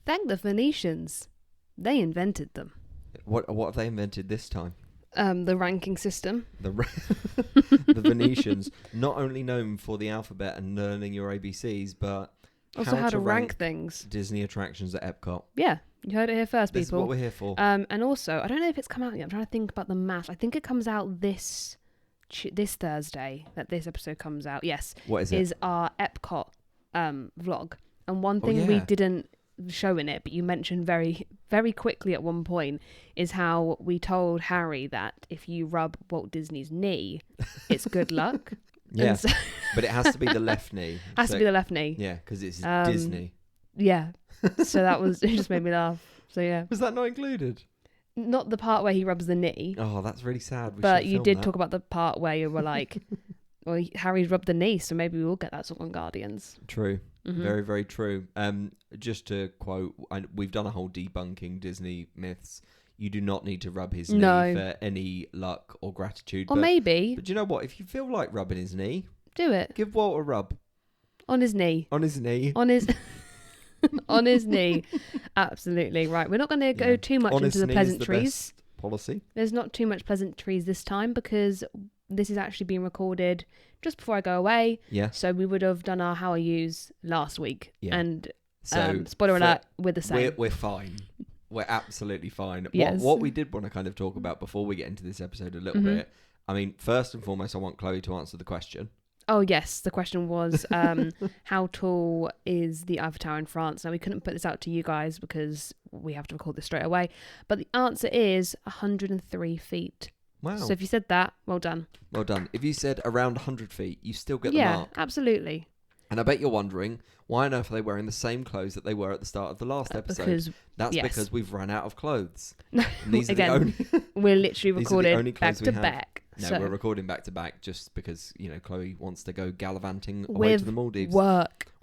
Thank the Phoenicians. They invented them. What have they invented this time? The ranking system. The Venetians, not only known for the alphabet and learning your ABCs, but Also how to rank things. Disney attractions at Epcot. Yeah, you heard it here first, This people. is what we're here for. And also, I don't know if it's come out yet. I'm trying to think about the math. I think it comes out this Thursday that this episode comes out. Yes. What is it? Is our Epcot vlog. And one thing we didn't show in it, but you mentioned very, very quickly at one point, is how we told Harry that if you rub Walt Disney's knee, it's good luck. Yeah, but it has to be the left knee. Has to be the left knee. Yeah, because it's Disney. Yeah. So that it just made me laugh. So yeah. Was that not included? Not the part where he rubs the knee. Oh, that's really sad. But you did talk about the part where you were like, well, Harry's rubbed the knee, so maybe we'll get that sort on Guardians. True. Mm-hmm. Very, very true. Just to quote, we've done a whole debunking Disney myths. You do not need to rub his knee for any luck or gratitude. Or maybe. But you know what? If you feel like rubbing his knee, do it. Give Walt a rub. On his knee. On his knee. On his... on his knee. Absolutely. Right. We're not going to go too much into the pleasantries. Policy. There's not too much pleasantries this time because this is actually being recorded just before I go away. Yeah. So we would have done our How I Use last week. Yeah. And so spoiler alert, we're the same. We're fine. We're absolutely fine. Yes. What we did want to kind of talk about before we get into this episode a little bit, I mean, first and foremost, I want Chloe to answer the question. Oh, yes. The question was, how tall is the Eiffel Tower in France? Now, we couldn't put this out to you guys because we have to record this straight away. But the answer is 103 feet. Wow. So if you said that, well done. Well done. If you said around 100 feet, you still get the mark. Yeah, absolutely. And I bet you're wondering, why on earth are they wearing the same clothes that they were at the start of the last episode? Because we've run out of clothes. And these Again, are the only we're literally recording back to back. No, so. We're recording back to back just because, Chloe wants to go gallivanting away with to the Maldives.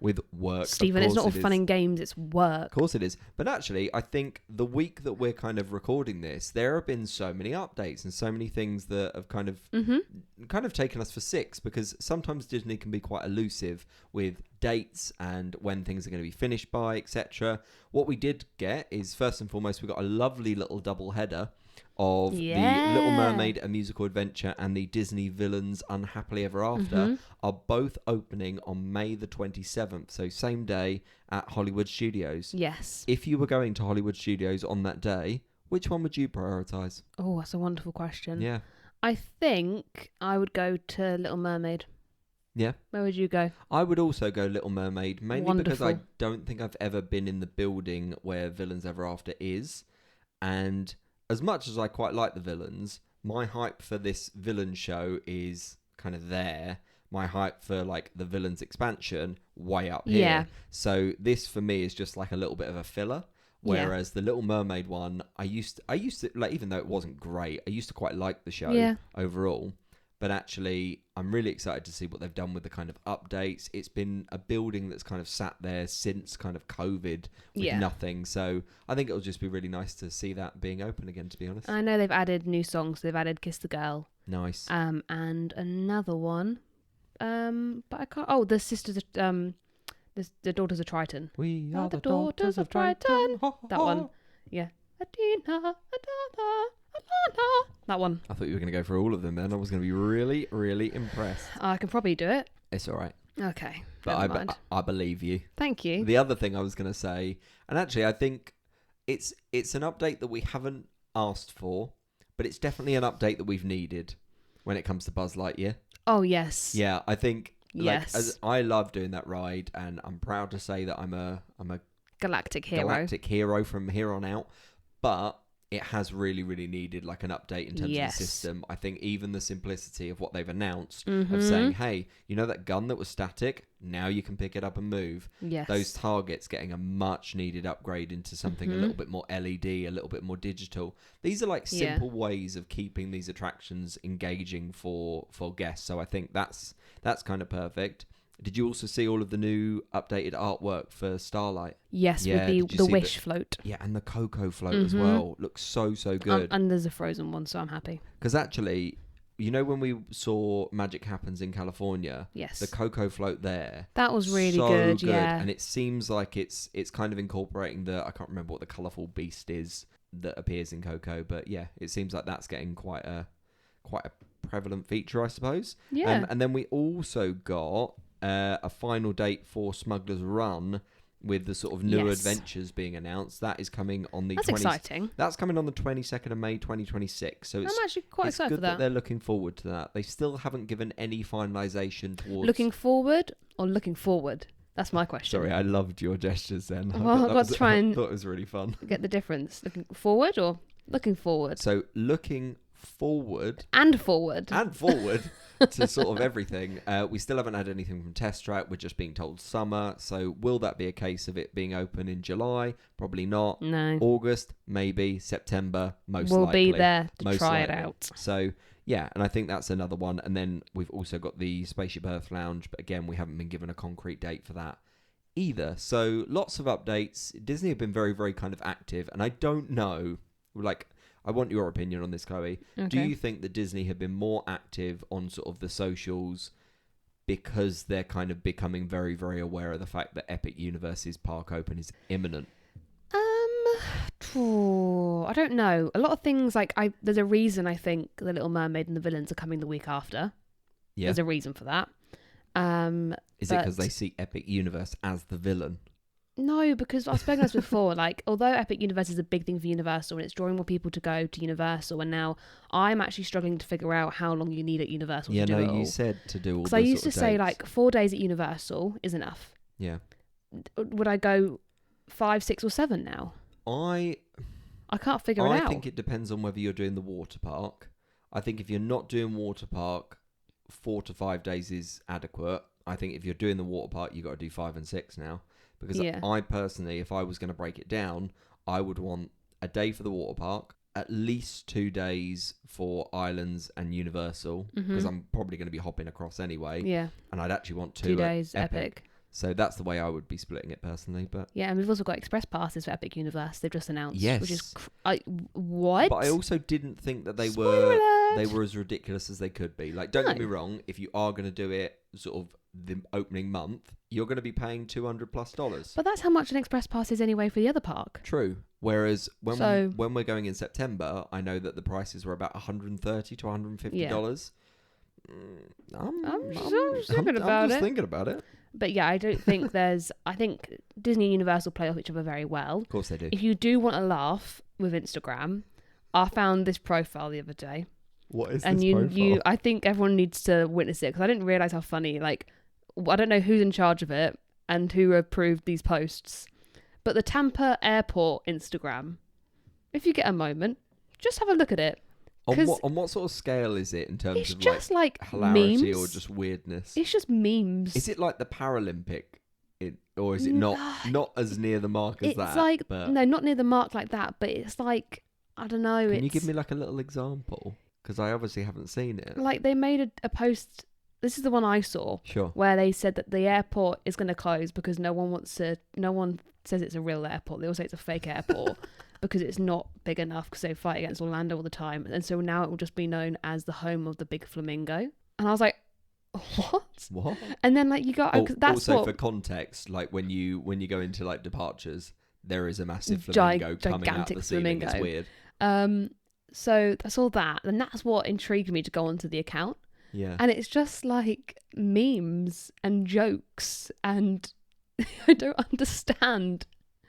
With work. Stephen, it's not all fun and games, it's work. Of course it is. But actually, I think the week that we're kind of recording this, there have been so many updates and so many things that have kind of taken us for six, because sometimes Disney can be quite elusive with dates and when things are going to be finished by, etc. What we did get is, first and foremost, we got a lovely little double header of the Little Mermaid, A Musical Adventure, and the Disney Villains Unhappily Ever After are both opening on May the 27th, so same day at Hollywood Studios. Yes. If you were going to Hollywood Studios on that day, which one would you prioritise? Oh, that's a wonderful question. Yeah. I think I would go to Little Mermaid. Yeah. Where would you go? I would also go Little Mermaid, mainly because I Wonderful. don't think I've ever been in the building where Villains Ever After is, and as much as I quite like the villains, my hype for this villain show is kind of there. My hype for like the villains expansion way up here. Yeah. So this for me is just like a little bit of a filler. Whereas the Little Mermaid one, I used to like, even though it wasn't great, I used to quite like the show overall. But actually, I'm really excited to see what they've done with the kind of updates. It's been a building that's kind of sat there since kind of COVID with nothing. So I think it'll just be really nice to see that being open again, to be honest. I know they've added new songs. They've added Kiss the Girl. Nice. And another one. But I can't... Oh, the sisters... the Daughters of Triton. We are the Daughters of Triton. That one. Yeah. Adina, Adana, Alana. That one. I thought you were going to go for all of them then. I was going to be really, really impressed. I can probably do it. It's all right. Okay. But I believe you. Thank you. The other thing I was going to say, and actually I think it's an update that we haven't asked for, but it's definitely an update that we've needed when it comes to Buzz Lightyear. Oh, yes. Yeah, I think... Yes. As I love doing that ride, and I'm proud to say that I'm a galactic hero from here on out. But it has really, really needed like an update in terms of the system. I think even the simplicity of what they've announced of saying, hey, you know that gun that was static? Now you can pick it up and move. Yes. Those targets getting a much needed upgrade into something a little bit more LED, a little bit more digital. These are like simple ways of keeping these attractions engaging for guests. So I think that's kind of perfect. Did you also see all of the new updated artwork for Starlight? Yes, with the Wish float. Yeah, and the Coco float as well. Looks so good. And there's a Frozen one, so I'm happy. Because actually, you know when we saw Magic Happens in California? Yes. The Coco float there. That was really so good, yeah. And it seems like it's kind of incorporating I can't remember what the colourful beast is that appears in Coco, but yeah, it seems like that's getting quite a prevalent feature, I suppose. Yeah. And then we also got a final date for Smuggler's Run, with the sort of new adventures being announced. That is coming on the... That's exciting. That's coming on the 22nd of May 2026. So I'm actually quite excited for that. It's good that they're looking forward to that. They still haven't given any finalisation towards... Looking forward or looking forward? That's my question. Sorry, I loved your gestures then. Well, I've got to try and... I thought it was really fun. Get the difference. Looking forward or looking forward? So looking forward... And forward. to sort of everything. We still haven't had anything from Test Track. We're just being told summer. So will that be a case of it being open in July? Probably not. No. August, maybe. September, most likely. We'll be there to try it out. So yeah, and I think that's another one. And then we've also got the Spaceship Earth Lounge, but again, we haven't been given a concrete date for that either. So lots of updates. Disney have been very, very kind of active, and I don't know, like... I want your opinion on this, Chloe. Okay. Do you think that Disney have been more active on sort of the socials because they're kind of becoming very, very aware of the fact that Epic Universe's park open is imminent? I don't know. A lot of things, like, there's a reason I think The Little Mermaid and the Villains are coming the week after. Yeah. There's a reason for that. Is it because they see Epic Universe as the villain? No, because I've spoken about this before. Like, although Epic Universe is a big thing for Universal and it's drawing more people to go to Universal, and now I'm actually struggling to figure out how long you need at Universal to do it all. You said to do all. Because I used to say like 4 days at Universal is enough. Yeah. Would I go 5, 6, or 7 now? I can't figure it out. I think it depends on whether you're doing the water park. I think if you're not doing water park, 4 to 5 days is adequate. I think if you're doing the water park, you got to do 5 and 6 now. Because I personally, if I was going to break it down, I would want a day for the water park, at least 2 days for Islands and Universal, because I'm probably going to be hopping across anyway. Yeah. And I'd actually want 2 days Epic. So that's the way I would be splitting it personally. But yeah, and we've also got express passes for Epic Universe. They've just announced. Yes. Which is what? But I also didn't think that they were as ridiculous as they could be. Like, don't get me wrong. If you are going to do it sort of the opening month, you're going to be paying $200+. But that's how much an express pass is anyway for the other park. True. Whereas when we're going in September, I know that the prices were about $130 to $150. I'm just thinking about it. But yeah, I don't think I think Disney and Universal play off each other very well. Of course they do. If you do want to laugh with Instagram, I found this profile the other day. What is this profile? I think everyone needs to witness it, because I didn't realise how funny, like, I don't know who's in charge of it and who approved these posts, but the Tampa Airport Instagram, if you get a moment, just have a look at it. On what sort of scale is it in terms it's of just like hilarity memes. Or just weirdness? It's just memes. Is it like the Paralympic, or is it not as near the mark as that? It's like no, not near the mark like that, but it's like, I don't know. Can you give me like a little example? Because I obviously haven't seen it. Like, they made a post. This is the one I saw. Sure. Where they said that the airport is going to close because no one says it's a real airport. They all say it's a fake airport. Because it's not big enough, because they fight against Orlando all the time. And so now it will just be known as the home of the big flamingo. And I was like, what? And then, like, you got... that's also, for context, like, when you go into, like, departures, there is a massive flamingo coming out of the ceiling. It's weird. So I saw that, and that's what intrigued me to go onto the account. Yeah. And it's just, like, memes and jokes, and I don't understand.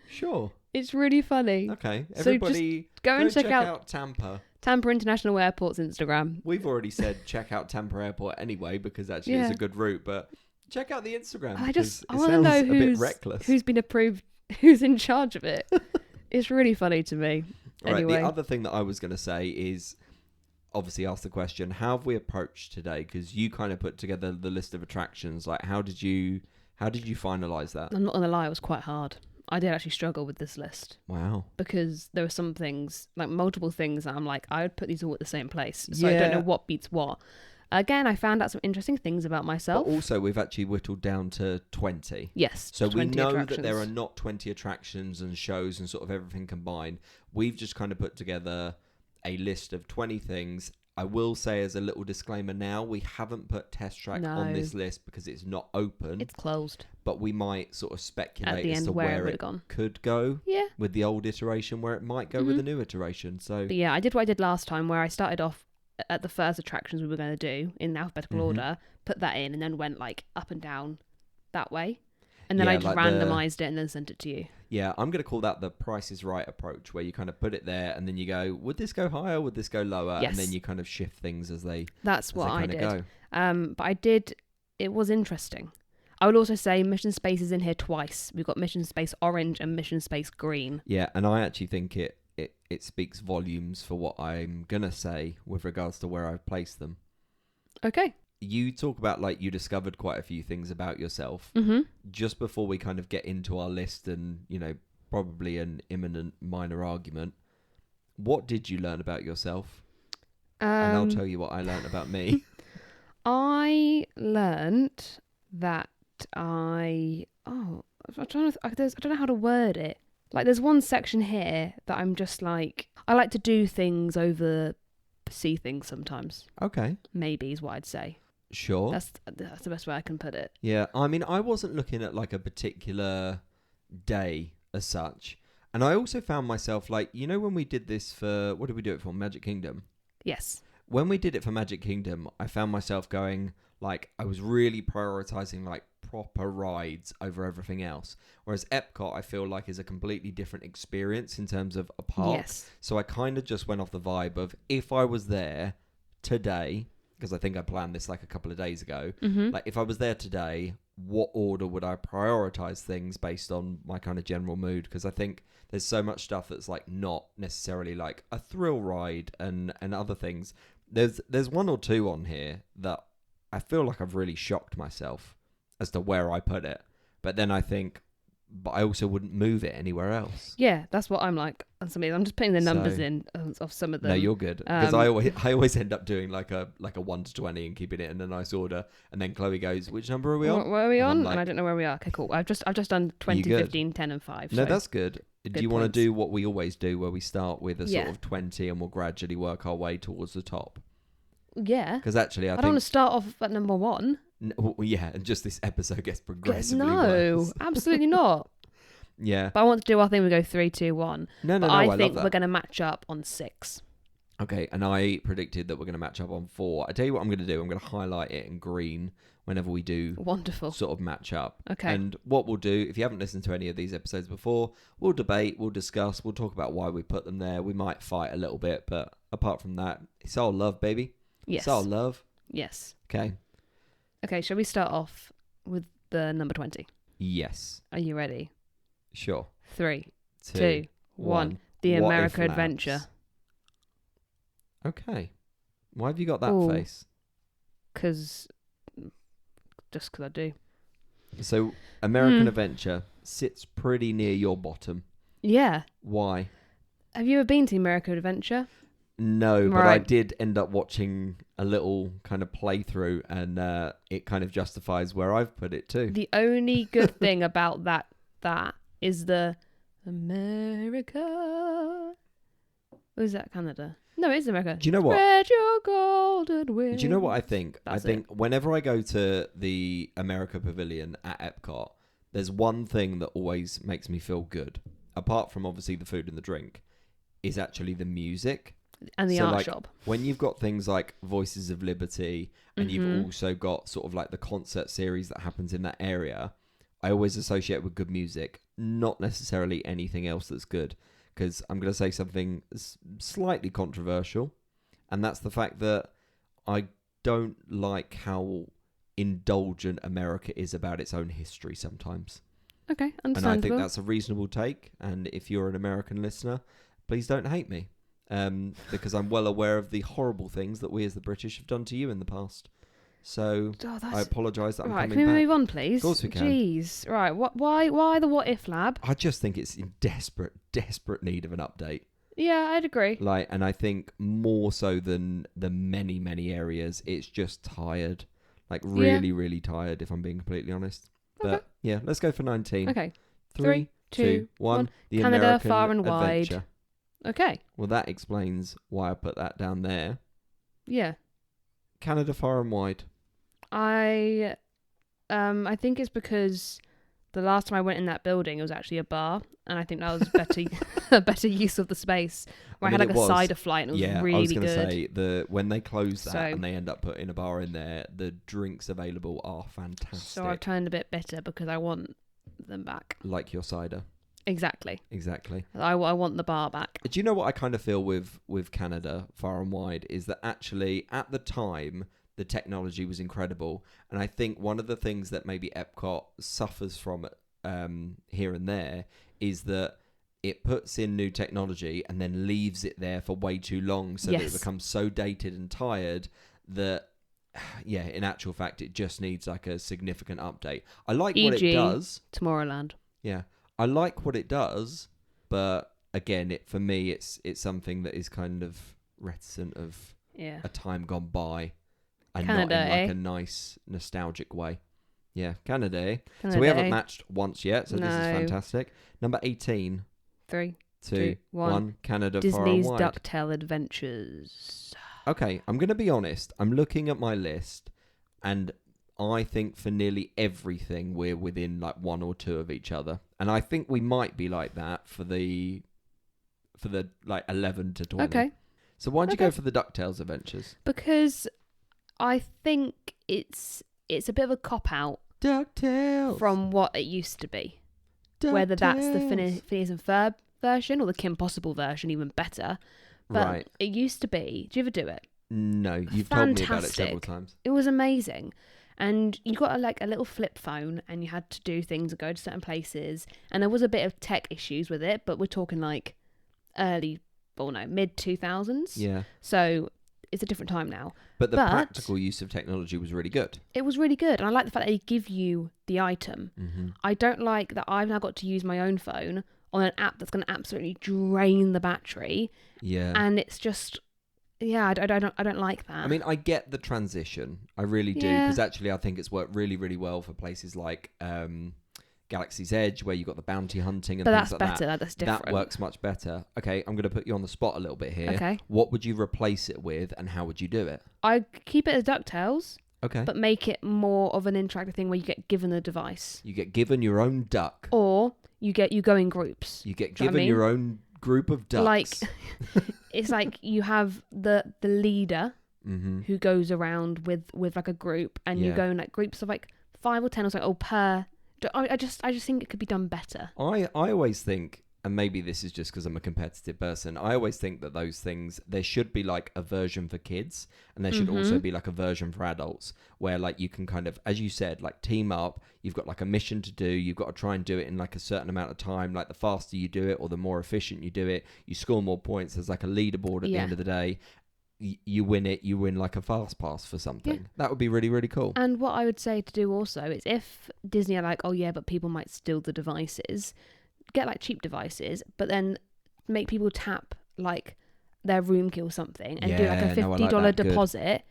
Sure. It's really funny. Okay, everybody, so go and check out Tampa International Airport's Instagram. We've already said check out Tampa Airport anyway, because actually it's a good route. But check out the Instagram. I want to know who's been approved, who's in charge of it. It's really funny to me. Anyway. Right, the other thing that I was going to say is, obviously ask the question, how have we approached today? Because you kind of put together the list of attractions. Like, how did you finalise that? I'm not going to lie, it was quite hard. I did actually struggle with this list. Wow. Because there were some things, like multiple things, that I'm like, I would put these all at the same place. So I don't know what beats what. Again, I found out some interesting things about myself. But also, we've actually whittled down to 20. Yes. So we know that there are not 20 attractions and shows and sort of everything combined. We've just kind of put together a list of 20 things. I will say as a little disclaimer now, we haven't put Test Track on this list because it's not open. It's closed. But we might sort of speculate at the as end to where it could go with the old iteration, where it might go with the new iteration. So, but yeah, I did what I did last time, where I started off at the first attractions we were going to do in alphabetical order, put that in, and then went like up and down that way. And then I just randomized it and then sent it to you. Yeah, I'm going to call that the Price is Right approach, where you kind of put it there and then you go, would this go higher? Would this go lower? Yes. And then you kind of shift things as they That's what I did. Go. But I did, it was interesting. I would also say Mission Space is in here twice. We've got Mission Space Orange and Mission Space Green. Yeah, and I actually think it speaks volumes for what I'm going to say with regards to where I've placed them. Okay. You talk about like you discovered quite a few things about yourself. Just before we kind of get into our list and, you know, probably an imminent minor argument, what did you learn about yourself? And I'll tell you what I learned about me. I learned that I don't know how to word it. Like, there's one section here that I'm just like, I like to do things over see things sometimes. Okay. Maybe is what I'd say. Sure. That's the best way I can put it. Yeah, I mean, I wasn't looking at like a particular day as such. And I also found myself like, you know, when we did this for, what did we do it for? Magic Kingdom? Yes. When we did it for Magic Kingdom, I found myself going, like, I was really prioritizing like proper rides over everything else. Whereas EPCOT, I feel like, is a completely different experience in terms of a park. Yes. So I kind of just went off the vibe of, if I was there today, because I think I planned this like a couple of days ago, like if I was there today, what order would I prioritize things based on my kind of general mood? Because I think there's so much stuff that's like not necessarily like a thrill ride and other things. There's one or two on here that I feel like I've really shocked myself as to where I put it. But then I think, but I also wouldn't move it anywhere else. Yeah, that's what I'm like on some of these. I'm just putting the numbers in of some of them. No, you're good. Because I always end up doing like a 1 to 20 and keeping it in a nice order. And then Chloe goes, which number are we on? Where are we on? And I don't know where we are. Okay, cool. I've just done 20, 15, 10 and 5. No, that's good. Do you want to do what we always do, where we start with a sort of 20 and we'll gradually work our way towards the top? Yeah. Because actually, I don't want to start off at number 1. No, yeah, and just this episode gets progressively worse. No, absolutely not. Yeah. But I want to do our thing. We go 3, 2, 1. No, I think we're going to match up on 6. Okay, and I predicted that we're going to match up on 4. I tell you what I'm going to do. I'm going to highlight it in green whenever we do sort of match up. Okay. And what we'll do, if you haven't listened to any of these episodes before, we'll debate, we'll discuss, we'll talk about why we put them there. We might fight a little bit, but apart from that, it's all love, baby. Yes. It's all love. Yes. Okay, shall we start off with the number 20? Yes. Are you ready? Sure. 3, 2, 1. The America Adventure. Okay. Why have you got that face? Just because I do. So, American Adventure sits pretty near your bottom. Yeah. Why? Have you ever been to America Adventure? No, but I did end up watching a little kind of playthrough, and it kind of justifies where I've put it too. The only good thing about that is the America. Or is that Canada? No, it is America. Do you know what? Spread your golden wings. Do you know what I think? That's I think whenever I go to the America Pavilion at Epcot, there's one thing that always makes me feel good, apart from obviously the food and the drink, is actually the music. And the art shop. When you've got things like Voices of Liberty and you've also got sort of like the concert series that happens in that area, I always associate with good music, not necessarily anything else that's good. Because I'm going to say something slightly controversial, and that's the fact that I don't like how indulgent America is about its own history sometimes. Okay, understandable. And I think that's a reasonable take, and if you're an American listener, please don't hate me. Because I'm well aware of the horrible things that we as the British have done to you in the past. So I apologise that I'm coming back. Can we move on, please? Of course we can. Jeez. Right, why the What If Lab? I just think it's in desperate need of an update. Yeah, I'd agree. And I think more so than the many areas, it's just tired. Like really tired, if I'm being completely honest. Okay. But yeah, let's go for 19. Okay. 3, 2, 1. The Canada, American far and Adventure. wide. Okay. Well, that explains why I put that down there. Yeah. Canada Far and Wide. I think it's because the last time I went in that building, it was actually a bar, and I think that was a better use of the space. Where I had like a cider flight, and it was really good. I was going to say, when they close that and they end up putting a bar in there, the drinks available are fantastic. So I've turned a bit bitter because I want them back. Like your cider. Exactly. I want the bar back. Do you know what I kind of feel with Canada Far and Wide is that actually at the time the technology was incredible, and I think one of the things that maybe EPCOT suffers from here and there is that it puts in new technology and then leaves it there for way too long, so that it becomes so dated and tired that in actual fact it just needs like a significant update. I like what it does. Tomorrowland. Yeah. I like what it does, but again, for me, it's something that is kind of reticent of a time gone by, and Canada, not in like a nice nostalgic way. Yeah, Canada. So we haven't matched once yet, so this is fantastic. Number 18. 3, 2, 1. Canada Disney's Far and Wide. DuckTale Adventures. Okay, I'm going to be honest. I'm looking at my list, and I think for nearly everything we're within like 1 or 2 of each other, and I think we might be like that for the like 11 to 20. Okay. So why'd you go for the DuckTales Adventures? Because I think it's a bit of a cop out. DuckTales from what it used to be. DuckTales. Whether that's the Phineas and Ferb version or the Kim Possible version, even better. But it used to be. Do you ever do it? No, you've told me about it several times. It was amazing. And you got a little flip phone, and you had to do things and go to certain places. And there was a bit of tech issues with it, but we're talking like mid 2000s. Yeah. So it's a different time now. But the practical use of technology was really good. It was really good. And I like the fact that they give you the item. Mm-hmm. I don't like that I've now got to use my own phone on an app that's going to absolutely drain the battery. Yeah. And it's just... Yeah, I don't like that. I mean, I get the transition. I really do. Because actually, I think it's worked really, really well for places like Galaxy's Edge, where you've got the bounty hunting and things like that. But that's better. That's different. That works much better. Okay, I'm going to put you on the spot a little bit here. Okay. What would you replace it with, and how would you do it? I'd keep it as DuckTales. Okay. But make it more of an interactive thing where you get given the device. You get given your own duck. Or you go in groups. You get given your own group of ducks. Like, it's like you have the leader who goes around with like a group, and you go in like groups of like 5 or 10 or so per. I just think it could be done better. I always think, and maybe this is just because I'm a competitive person, I always think that those things, there should be like a version for kids, and there should also be like a version for adults, where like you can kind of, as you said, like team up. You've got like a mission to do. You've got to try and do it in like a certain amount of time. Like the faster you do it, or the more efficient you do it, you score more points. There's like a leaderboard at the end of the day. You win it. You win like a fast pass for something. Yeah. That would be really, really cool. And what I would say to do also is, if Disney are like, oh yeah, but people might steal the devices, get like cheap devices, but then make people tap like their room key or something, and do like a $50 deposit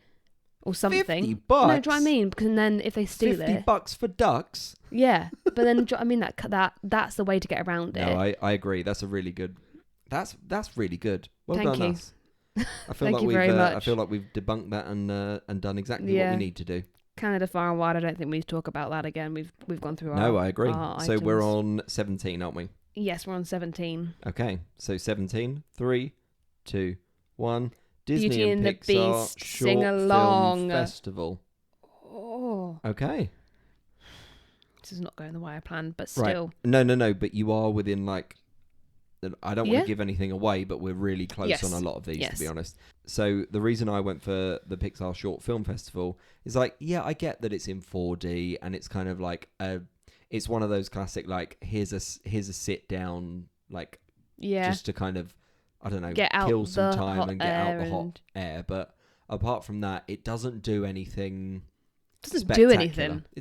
or something. $50? No, do you know what I mean? Because then if they steal $50 for ducks. Yeah, but then do you know what I mean? That's the way to get around it. No, I agree. That's a really good. That's really good. Well Thank done, you. us. I feel Thank like you we've very much. I feel like we've debunked that and done exactly what we need to do. Canada Far and Wide. I don't think we need to talk about that again. We've gone through our. No, I agree. Our so items. we're on 17, aren't we? Yes, we're on 17. Okay, so 17. 3, 2, 1. Disney Beauty and and Pixar the Beast Short Sing Along Film Festival. Oh. Okay. This is not going the way I planned, but still. Right. No. But you are within like. I don't want to give anything away, but we're really close on a lot of these, to be honest. So the reason I went for the Pixar Short Film Festival is like, yeah, I get that it's in 4D, and it's kind of like it's one of those classic like here's a sit down like just to kind of, I don't know, kill some time and get out the hot air. But apart from that, it doesn't do anything. It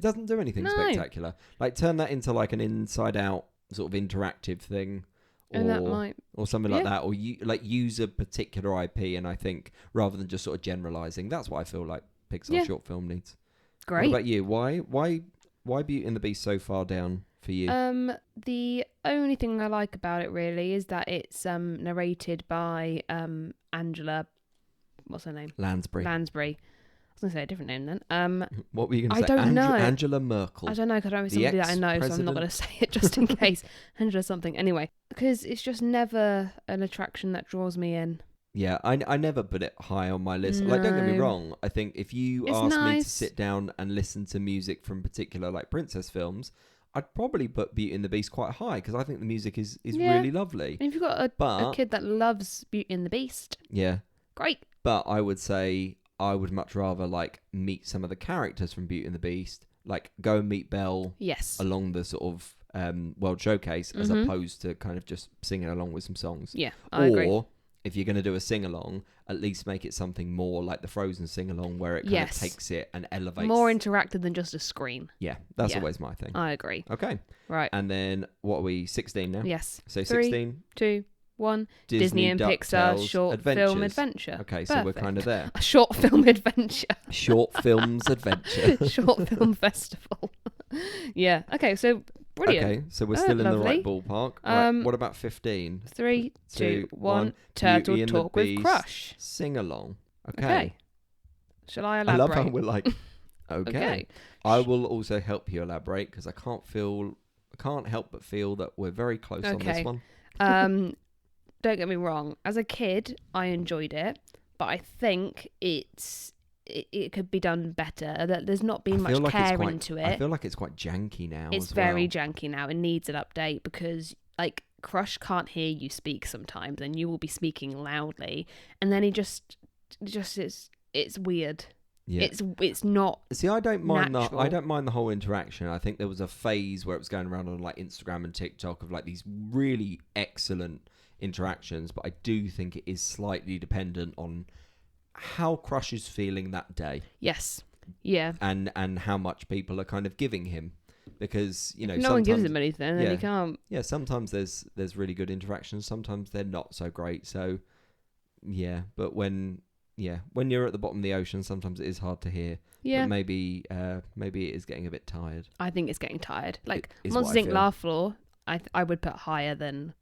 doesn't do anything spectacular. Like turn that into like an Inside Out sort of interactive thing. Or something like that, or use a particular IP, and I think rather than just sort of generalizing, that's what I feel like Pixar short film needs. Great. What about you? Why Beauty and the Beast so far down for you? The only thing I like about it really is that it's narrated by Angela, what's her name? Lansbury. I was going to say a different name then. What were you going to say? I don't know. Angela Merkel. I don't know, because I don't know somebody that I know, so I'm not going to say it just in case. Angela something. Anyway, because it's just never an attraction that draws me in. Yeah, I never put it high on my list. Like, don't get me wrong. I think if you asked me to sit down and listen to music from particular, like, princess films, I'd probably put Beauty and the Beast quite high, because I think the music is really lovely. And if you've got a kid that loves Beauty and the Beast, yeah, great. But I would say I would much rather, like, meet some of the characters from Beauty and the Beast, like go and meet Belle along the sort of World Showcase, as opposed to kind of just singing along with some songs. Yeah, I agree. Or if you're going to do a sing-along, at least make it something more like the Frozen sing-along, where it kind of takes it and elevates. More interactive than just a screen. Yeah, that's always my thing. I agree. Okay. Right. And then, what are we, 16 now? Yes. So 3, 16. 2, 1. Disney and Pixar short film adventure. Okay, so we're kind of there. A short film adventure. Short films adventure. Short film festival. Yeah. Okay, so brilliant. Okay, so we're still in the right ballpark. Right, what about 15? 3, 2, 1. Turtle Talk with Crush. Sing along. Okay. Shall I elaborate? I love how we're like, okay. I will also help you elaborate, because I can't help but feel that we're very close on this one. Don't get me wrong. As a kid, I enjoyed it, but I think it could be done better. There's not been much care into it. I feel like it's quite janky now. It's very janky now. It needs an update, because like Crush can't hear you speak sometimes, and you will be speaking loudly, and then he just it's weird. Yeah. It's not. See, I don't mind natural. I don't mind the whole interaction. I think there was a phase where it was going around on like Instagram and TikTok of like these really excellent interactions, but I do think it is slightly dependent on how Crush is feeling that day. Yes. Yeah. And how much people are kind of giving him, because if no one gives him anything, then he can't. Yeah, sometimes there's really good interactions, sometimes they're not so great. So yeah, but when you're at the bottom of the ocean, sometimes it is hard to hear. Yeah. But maybe it is getting a bit tired. I think it's getting tired. Like Monsters Inc. Laugh Floor, I would put higher than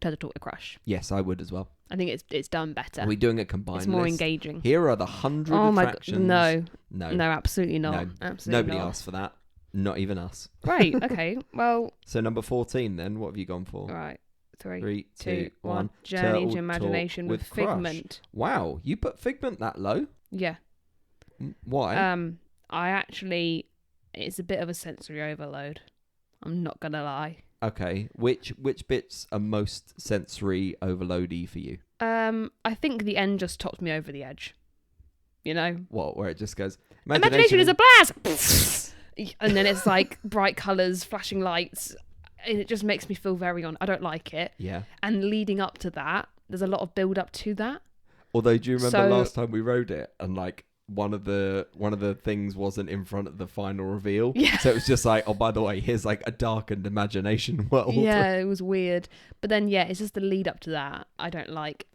Turtle Talk with Crush. Yes, I would as well. I think it's done better. Are we doing a combined It's more list? engaging. Here are the 100 attractions. No, absolutely not. No. Absolutely Nobody not. asked for that. Not even us. Right, okay. Well. So number 14 then, what have you gone for? Right. 3, 2, 1. Journey into Imagination with Figment. Wow, you put Figment that low? Yeah. Why? It's a bit of a sensory overload. I'm not gonna lie. Okay, which bits are most sensory overloady for you? I think the end just topped me over the edge. You know? What? Where it just goes, Imagination is a blast! And then it's like bright colours, flashing lights, and it just makes me feel very I don't like it. Yeah. And leading up to that, there's a lot of build up to that. Although, do you remember last time we rode it, and like one of the things wasn't in front of the final reveal? Yeah. So it was just like, oh, by the way, here's like a darkened imagination world. Yeah, it was weird. But then, yeah, it's just the lead up to that I don't like.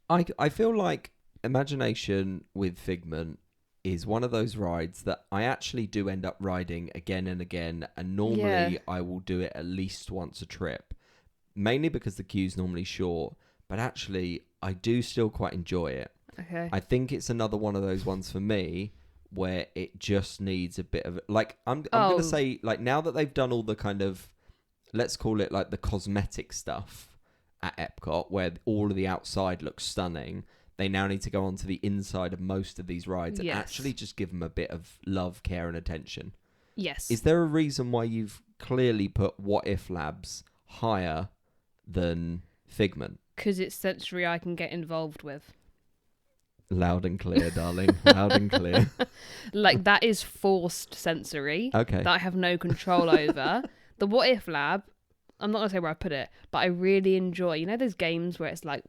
I feel like Imagination with Figment is one of those rides that I actually do end up riding again and again, and normally I will do it at least once a trip, mainly because the queue's normally short, but actually I do still quite enjoy it. Okay. I think it's another one of those ones for me where it just needs a bit of like I'm going to say, like, now that they've done all the kind of, let's call it like the cosmetic stuff at EPCOT, where all of the outside looks stunning, they now need to go on to the inside of most of these rides and actually just give them a bit of love, care and attention. Yes. Is there a reason why you've clearly put What If Labs higher than Figment? Because it's sensory I can get involved with. Loud and clear, darling. Loud and clear. Like, that is forced sensory. Okay. That I have no control over. The What If Lab, I'm not going to say where I put it, but I really enjoy, you know those games where it's like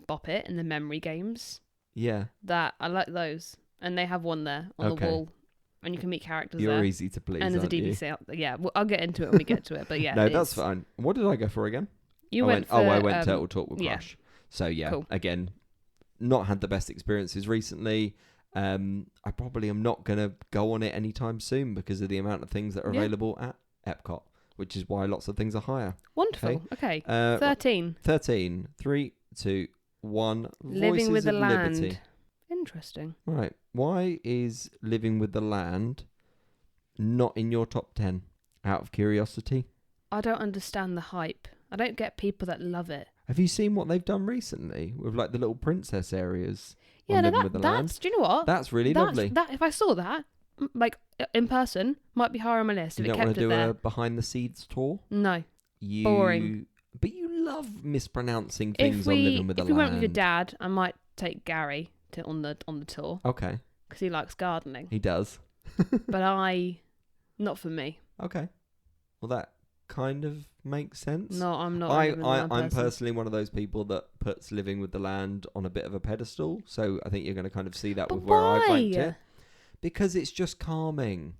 Bop It and the memory games? Yeah. That, I like those. And they have one there on the wall. And you can meet characters You're there. easy to please, and there's a DVC out there. Yeah, well, I'll get into it when we get to it, but yeah. No, that's fine. What did I go for again? I went Turtle Talk with Crush. So yeah, cool. Again, not had the best experiences recently. I probably am not going to go on it anytime soon because of the amount of things that are available at Epcot, which is why lots of things are higher. Wonderful. Okay. 13. 13. 3, 2, 1. Living with the Land. Liberty. Interesting. Right. Why is Living with the Land not in your top 10? Out of curiosity. I don't understand the hype. I don't get people that love it. Have you seen what they've done recently with like the little princess areas? Yeah, on no, Living with the Land? that's. Do you know what? That's really lovely. That if I saw that, like in person, might be higher on my list. You If it don't want kept to it do there. a behind the scenes tour? No. You, Boring. But you love mispronouncing things on Living with the If we Land. went with your dad, I might take Gary on the tour. Okay. Because he likes gardening. He does. But not for me. Okay. Well, that kind of makes sense. No, I'm not. I'm personally one of those people that puts Living with the Land on a bit of a pedestal. So I think you're going to kind of see that with where I've ranked it. Because it's just calming.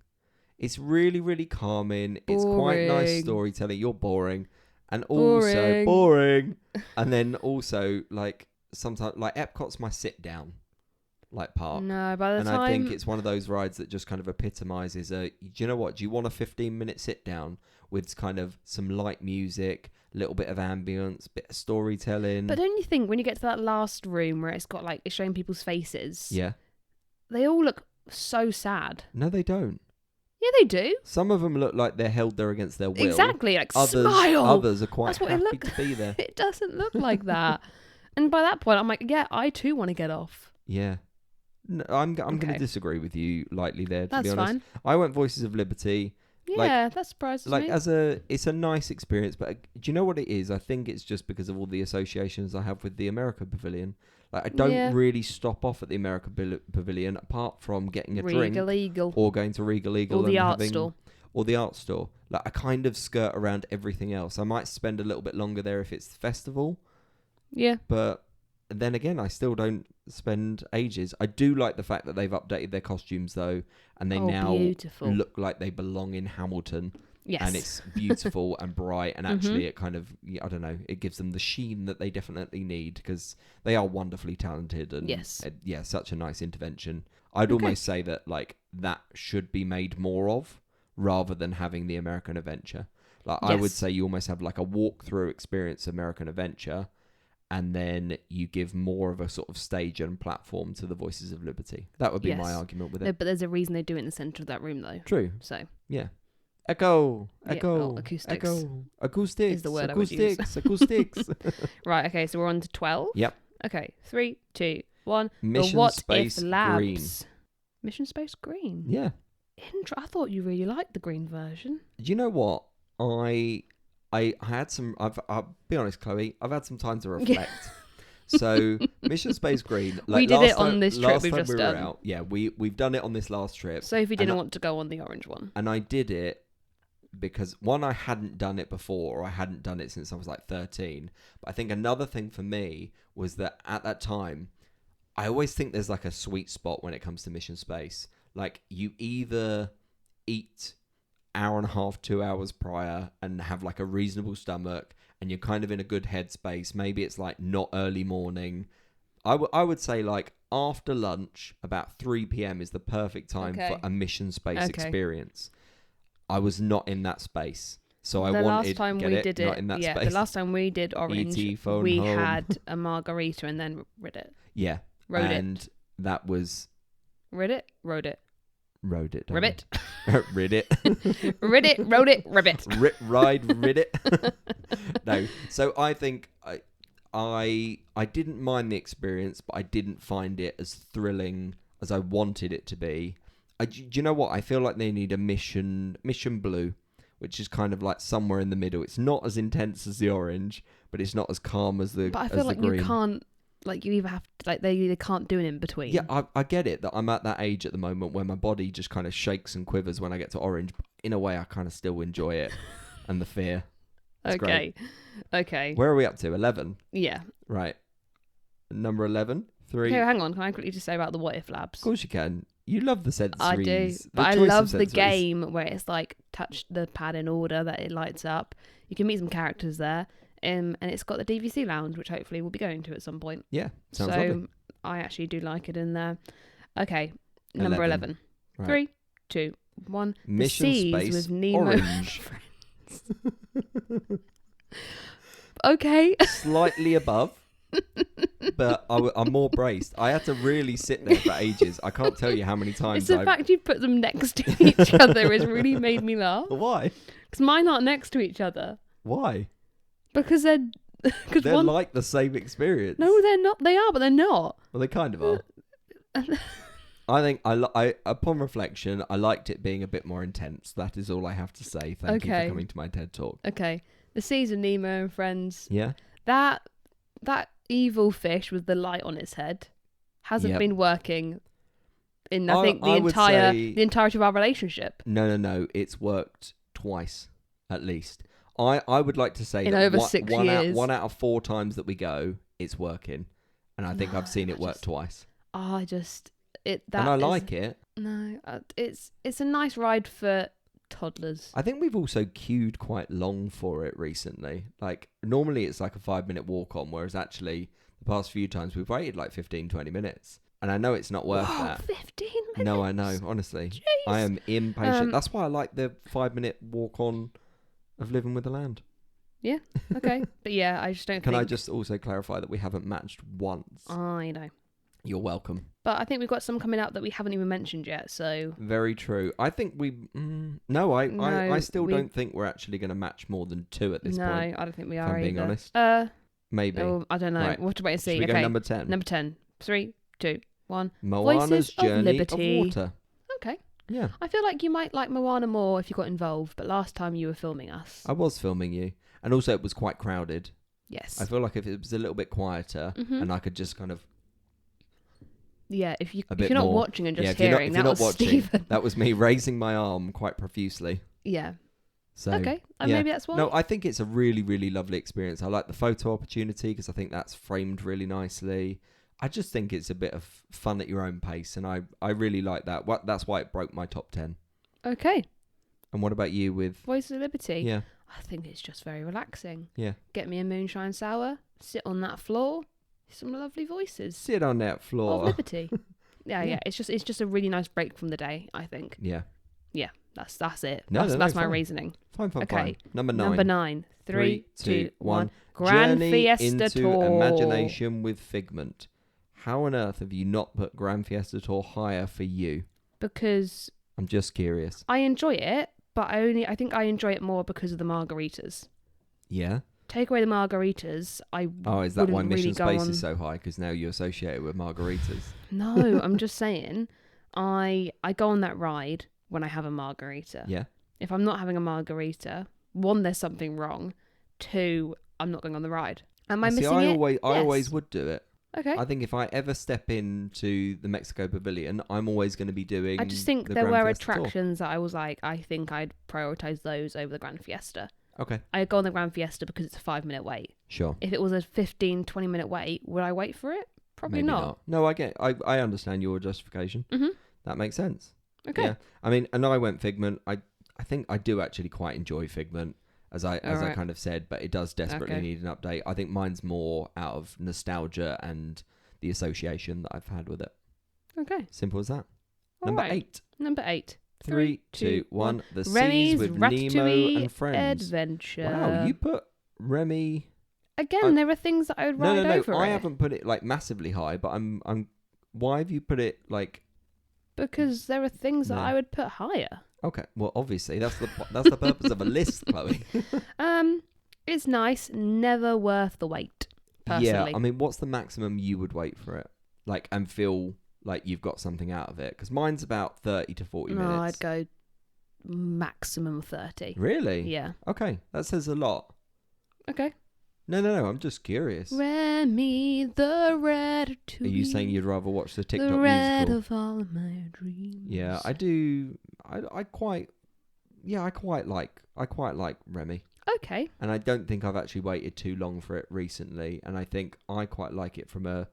It's really, really calming. Boring. It's quite nice storytelling. You're boring. And also boring. And then also like sometimes like Epcot's my sit down like park. No, by the time I think it's one of those rides that just kind of epitomizes do you know what? Do you want a 15-minute sit down with kind of some light music, a little bit of ambience, bit of storytelling? But don't you think when you get to that last room where it's showing people's faces? Yeah. They all look so sad. No, they don't. Yeah, they do. Some of them look like they're held there against their will. Exactly, like others, smile. Others are quite That's what happy it look. to be there. It doesn't look like that. And by that point, I'm like, yeah, I too want to get off. Yeah. No, I'm going to disagree with you lightly there, to be honest. That's fine. I went Voices of Liberty. Yeah, that surprises me. It's a nice experience, but do you know what it is? I think it's just because of all the associations I have with the America Pavilion. Like, I don't really stop off at the America Pavilion apart from getting a drink or going to Regal Eagle or the art store. Or the art store. Like, I kind of skirt around everything else. I might spend a little bit longer there if it's the festival. Yeah. But then again, I still don't spend ages. I do like the fact that they've updated their costumes, though, and they now look like they belong in Hamilton. Yes. And it's beautiful and bright, and actually it kind of, I don't know, it gives them the sheen that they definitely need, because they are wonderfully talented, and such a nice intervention. I'd almost say that like that should be made more of, rather than having the American Adventure. Like, I would say you almost have like a walkthrough experience of American Adventure, and then you give more of a sort of stage and platform to the Voices of Liberty. That would be my argument with it. No, but there's a reason they do it in the centre of that room, though. True. So. Yeah. Echo. Acoustics. Acoustics. Is the word I would use. Acoustics. Right, okay, so we're on to 12. Yep. Okay, 3, 2, 1. Mission Space Green. Mission Space Green? Yeah. I thought you really liked the green version. Do you know what? I had some... I'll be honest, Chloe. I've had some time to reflect. So, Mission Space Green... we did it on this trip we've just done. Out, yeah, we've done it on this last trip. Sophie didn't want to go on the orange one. And I did it because, one, I hadn't done it before, or I hadn't done it since I was like 13. But I think another thing for me was that at that time, I always think there's like a sweet spot when it comes to Mission Space. Like, you either eat hour and a half, 2 hours prior and have like a reasonable stomach and you're kind of in a good headspace. Maybe it's like not early morning. I would say like after lunch, about 3 p.m. is the perfect time for a Mission Space experience. I was not in that space. So I wanted to get it, not in that space. The last time we did orange, we had a margarita and then rode it. Yeah. And that was... Rode it? Rode it. Rode it. Ribbit. Rid it. Rid it, rode it, ribbit. Rid it. No. So I think I didn't mind the experience, but I didn't find it as thrilling as I wanted it to be. Do you know what? I feel like they need a Mission Blue, which is kind of like somewhere in the middle. It's not as intense as the orange, but it's not as calm as the green. But I feel like you can't, like you either have to, like they can't do an in between. Yeah, I get it that I'm at that age at the moment where my body just kind of shakes and quivers when I get to orange. But in a way, I kind of still enjoy it and the fear. It's okay. Great. Okay. Where are we up to? 11? Yeah. Right. Number 11? 3? Okay, hang on. Can I quickly just say about the What If Labs? Of course you can. You love the sensories. I do. But I love the game where it's like touch the pad in order that it lights up. You can meet some characters there. And it's got the DVC lounge, which hopefully we'll be going to at some point. Yeah, sounds lovely. I actually do like it in there. Okay, number 11. Right. 3, 2, 1. Mission the Seas Space with Nemo Orange. Okay. Slightly above. but I'm more braced. I had to really sit there for ages. I can't tell you how many times. It's the fact you put them next to each other has really made me laugh. Why? Because mine aren't next to each other. Why? Because they're like the same experience. No, they're not. They are, but they're not. Well, they kind of are. I think I upon reflection, I liked it being a bit more intense. That is all I have to say. Thank you for coming to my TED Talk. Okay. The Seas of Nemo and Friends. Yeah. That evil fish with the light on its head hasn't been working in I think the entirety of our relationship. No. It's worked twice at least. I would like to say in that over 6 years. 1 out of 4 times that we go, it's working, and I think I've seen it work twice. I like it. No, it's a nice ride for toddlers. I think we've also queued quite long for it recently. Like normally it's like a 5-minute walk on, whereas actually the past few times we've waited like 15-20 minutes. And I know it's not worth that. 15 minutes? No, I know, honestly. Jeez. I am impatient. That's why I like the 5-minute walk on of Living with the Land. Yeah, okay. But yeah, I just don't Can I just also clarify that we haven't matched once? I know. You're welcome. But I think we've got some coming out that we haven't even mentioned yet, so... Very true. I think we... I still don't think we're actually going to match more than 2 at this point. No, I don't think we are if I'm either. being honest. Maybe. Oh, I don't know. Right. We'll have to wait and see. Should we go number 10? Number 10. 3, 2, 1. Moana's Voices Journey of Liberty. of Water. Okay. Yeah. I feel like you might like Moana more if you got involved, but last time you were filming us. I was filming you. And also it was quite crowded. Yes. I feel like if it was a little bit quieter and I could just kind of... Yeah, if you're not more, watching and just hearing, that was Stephen. That was me raising my arm quite profusely. Yeah. So, okay, maybe that's why. No, I think it's a really, really lovely experience. I like the photo opportunity because I think that's framed really nicely. I just think it's a bit of fun at your own pace, and I really like that. That's why it broke my top 10. Okay. And what about you with... Voices of Liberty? Yeah. I think it's just very relaxing. Yeah. Get me a moonshine sour, sit on that floor, some lovely voices. Sit on that floor. Of Liberty. Yeah. It's just a really nice break from the day, I think. Yeah. Yeah, that's it. No, that's my fine. reasoning. Fine. Okay. Number 9. Number 9. 3, 2, 1. Grand Journey Fiesta into Tour. Imagination with Figment. How on earth have you not put Grand Fiesta Tour higher for you? Because... I'm just curious. I enjoy it, but I think I enjoy it more because of the margaritas. Yeah? Take away the margaritas, is that why Mission really Space is so high? Because now you associate it with margaritas. No, I'm just saying, I go on that ride when I have a margarita. Yeah. If I'm not having a margarita, 1, there's something wrong. 2, I'm not going on the ride. Am I missing it? I always would do it. Okay. I think if I ever step into the Mexico Pavilion, I'm always going to be doing. I just think there were attractions that I was like, I think I'd prioritize those over the Grand Fiesta. Okay. I go on the Grand Fiesta because it's a 5-minute wait. Sure. If it was a 15, 20-minute wait, would I wait for it? Probably Maybe not. No, I understand your justification. Mm-hmm. That makes sense. Okay. Yeah. I mean, and I went Figment. I think I do actually quite enjoy Figment, as I kind of said, but it does desperately need an update. I think mine's more out of nostalgia and the association that I've had with it. Okay. Simple as that. Number 8. 3, 2, 1. The Remy's Seas with Nemo and Friends. Adventure. Wow, you put Remy... Again, there are things that I would ride over. No, I haven't put it like massively high, but I'm. Why have you put it like? Because there are things that I would put higher. Okay, well, obviously that's the purpose of a list, Chloe. It's nice, never worth the wait. Personally. Yeah, I mean, what's the maximum you would wait for it, like, and feel like you've got something out of it? Because mine's about 30 to 40 minutes. No, I'd go maximum 30. Really? Yeah. Okay, that says a lot. Okay. No, I'm just curious. Remy, the red to Are you saying you'd rather watch the TikTok the red musical? of all my dreams. Yeah, I do. I quite like Remy. Okay. And I don't think I've actually waited too long for it recently. And I think I quite like it from a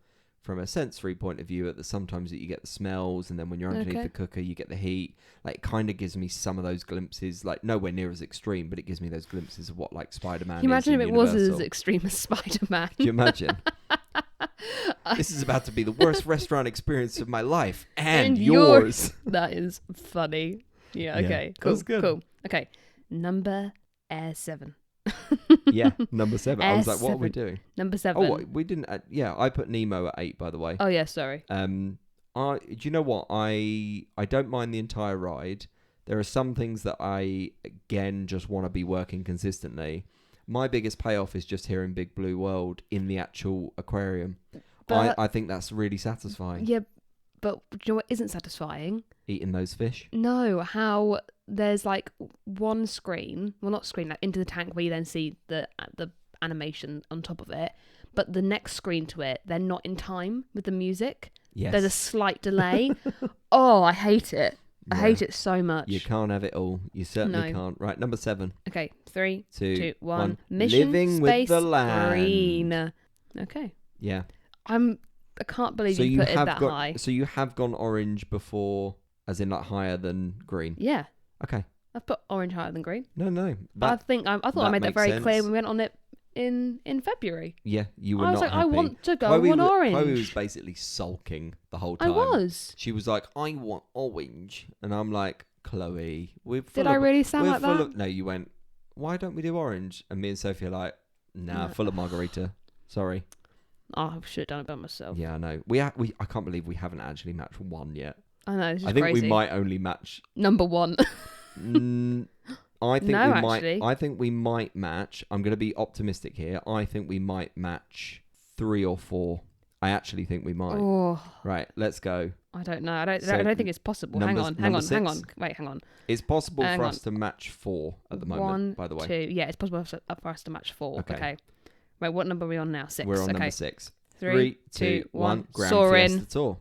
sensory point of view. Sometimes that you get the smells, and then when you're underneath the cooker, you get the heat. Like, it kind of gives me some of those glimpses, like nowhere near as extreme, but it gives me those glimpses of what like Spider-Man. Can you imagine if it was Universal. as extreme as Spider-Man? Do you imagine? This is about to be the worst restaurant experience of my life, and yours. That is funny. Yeah. Okay. Cool. That's good. Cool. Okay. Number 7. Yeah, number 7. I was like, what are we S7. doing? Number 7. Oh, we didn't. Yeah, I put Nemo at 8, by the way. Oh yeah, sorry. Do you know what? I don't mind the entire ride. There are some things that I again just want to be working consistently. My biggest payoff is just hearing Big Blue World in the actual aquarium. But, I think that's really satisfying. Yeah, but do you know what isn't satisfying? Eating those fish. No, how there's like one screen, well not screen, like into the tank where you then see the animation on top of it, but the next screen to it, they're not in time with the music. Yes. There's a slight delay. Oh, I hate it. I hate it so much. You can't have it all. You certainly can't. Right, number 7. Okay, 3, 2, 1. 1. Mission Living Space with the Land. Green. Okay. Yeah. I can't believe you put it that high. So you have gone orange before, as in like higher than green. Yeah. Okay. I've put orange higher than green. No. I thought I made that very clear when we went on it in February. Yeah, you were I was not like, happy. I want to go on orange. Chloe was basically sulking the whole time. I was. She was like, I want orange. And I'm like, Chloe, Did I really sound like that? No, you went, why don't we do orange? And me and Sophie are like, nah, full of margarita. Sorry. Oh, I should have done it by myself. Yeah, I know. I can't believe we haven't actually matched 1 yet. I know, this is I think crazy. we might only match... Number 1. I think No, we might. actually. I think we might match. I'm going to be optimistic here. I think we might match 3 or 4. I actually think we might. Oh, Right, let's go. I don't know. I don't think it's possible. Number Hang on. 6? Wait, hang on. It's possible Hang for on. us to match 4 at the moment. 1, by the way, 2. Yeah, it's possible for us to match 4. Okay. Right, what number are we on now? 6. We're on okay. number 6. 3, 2, 1. Grand Soarin'. Fiesta Tour.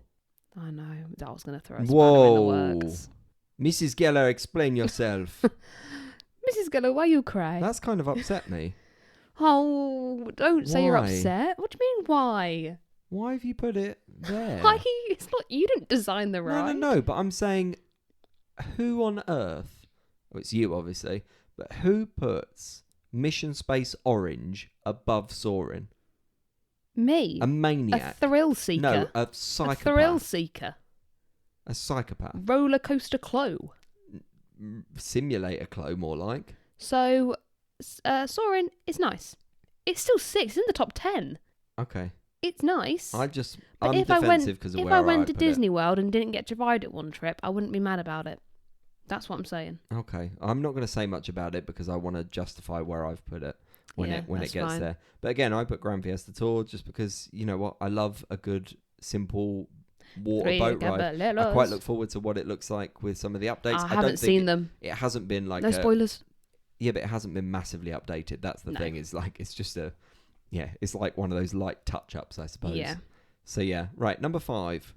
I know. That was going to throw us Whoa. in the works. Mrs. Geller, explain yourself. Mrs. Geller, why you cry? That's kind of upset me. Oh, don't say you're Why? upset. What do you mean, why? Why have you put it there? Why? It's not. You didn't design the ride. No. But I'm saying, who on earth? Well, it's you, obviously. But who puts Mission Space Orange above Soarin'? Me. A maniac. A thrill seeker. No, a psychopath. A thrill seeker. A psychopath. Roller coaster Chloe. Simulator Chloe, more like. So, Soarin' is nice. It's still 6. It's in the top 10. Okay. It's nice. I'm But defensive because of where if I went to put Disney World and didn't get to ride it one trip, I wouldn't be mad about it. That's what I'm saying. it. Okay. I'm not going to say much about it because I want to justify where I've put it when it gets fine. there. But again, I put Grand Fiesta Tour just because, you know what, I love a good, simple water boat ride. I quite look forward to what it looks like with some of the updates. I haven't seen them. It hasn't been like No spoilers. Yeah, but it hasn't been massively updated. That's the thing. Is like it's just it's like one of those light touch-ups, I suppose. Yeah. So yeah, right. Number 5.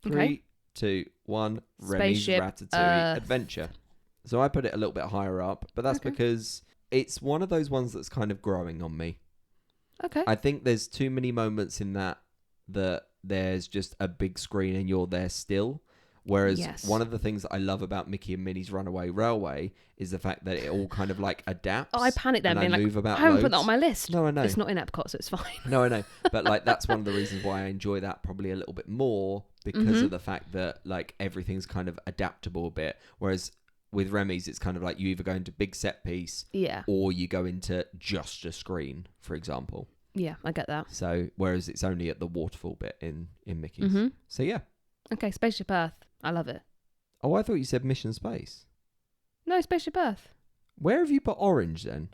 Okay. 3, 2, 1. Remy's Spaceship Ratatouille Adventure. So I put it a little bit higher up, but that's because it's one of those ones that's kind of growing on me. Okay. I think there's too many moments in that there's just a big screen and you're there still. Whereas one of the things that I love about Mickey and Minnie's Runaway Railway is the fact that it all kind of like adapts. I panicked then, being like, I haven't put that on my list. No, I know. It's not in Epcot, so it's fine. No, I know. But like that's one of the reasons why I enjoy that probably a little bit more because of the fact that like everything's kind of adaptable a bit. Whereas with Remy's, it's kind of like you either go into big set piece or you go into just a screen, for example. Yeah, I get that. So whereas it's only at the waterfall bit in Mickey's. So yeah. Okay, Spaceship Earth. I love it. Oh, I thought you said Mission Space. No, Spaceship Earth. Where have you put orange then?